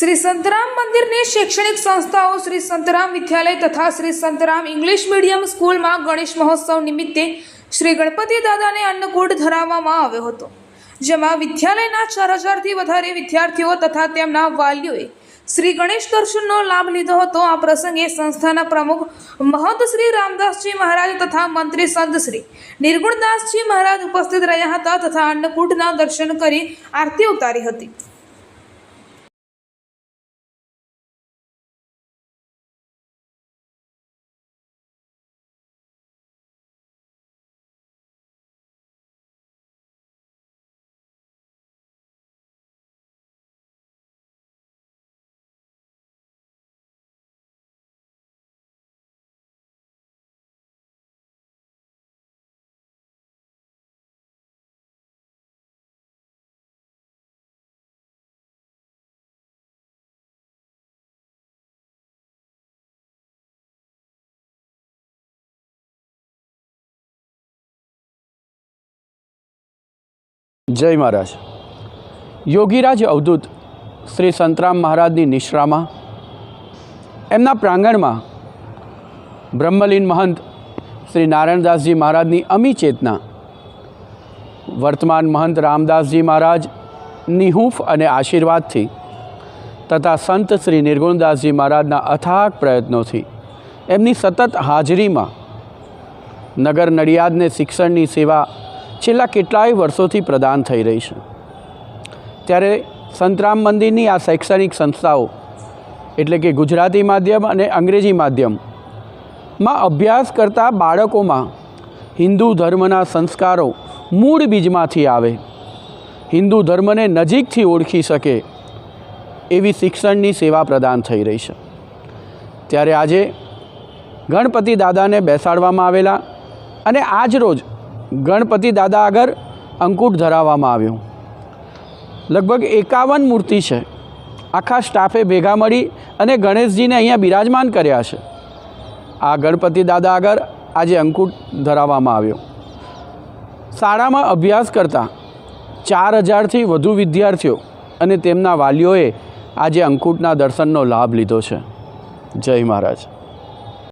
श्री संतराम मंदिर ने शैक्षणिक संस्थाओं श्री संतराम विद्यालय तथा Shri Santram English medium school में गणेश महोत्सव निमित्ते श्री गणपति दादा ने अन्नकूट धराववामां આવ્યો હતો, જેમાં વિદ્યાલયના 4000 થી વધારે વિદ્યાર્થીઓ તથા તેમના વાલીઓએ શ્રી ગણેશ દર્શનનો લાભ લીધો હતો। આ પ્રસંગે સંસ્થાના પ્રમુખ મહંત શ્રી રામદાસજી મહારાજ તથા મંત્રી સંત શ્રી નિર્ગુણદાસજી મહારાજ ઉપસ્થિત રહ્યા હતા તથા अन्नकूटના દર્શન કરી આરતી ઉતારી હતી। जय महाराज। योगीराज अवधूत श्री संतराम महाराजनी निश्रामा एमना प्रांगण में ब्रह्मलीन महंत श्री नारायणदासजी महाराजनी अमी चेतना, वर्तमान महंत रामदासजी महाराज निहूफ अने आशीर्वाद थी तथा संत श्री निर्गुणदासजी महाराजना अथाक प्रयत्नों थी एमनी सतत हाजरी में नगर नडियाद ने शिक्षण सेवा छेल्ला केटलाय वर्षोथी प्रदान थई रही है। त्यारे संतराम मंदिरनी आ शैक्षणिक संस्थाओं एटले के गुजराती माध्यम अने अंग्रेजी माध्यम में अभ्यास करता बाळको में हिंदू धर्मना संस्कारों मूळ बीजमांथी आवे, हिंदू धर्म ने नजीकथी ओळखी सके एवी शिक्षणनी सेवा प्रदान थई रही है। त्यारे आजे गणपति दादा ने बेसाडवामां आवेला अने आज रोज गणपति दादा आगर अंकुट धराववामां आव्यो। लगभग 51 मूर्ति है। आखा स्टाफे भेगा मळी अने गणेशजी ने अहींया बिराजमान कर्या छे। आ गणपति दादा आगर आजे अंकुट धराववामां आव्यो। शाळामां अभ्यास करता 4000 थी वधु विद्यार्थीओ अने तेमना वालीओए आजे अंकुटना दर्शननो लाभ लीधो छे। जय महाराज।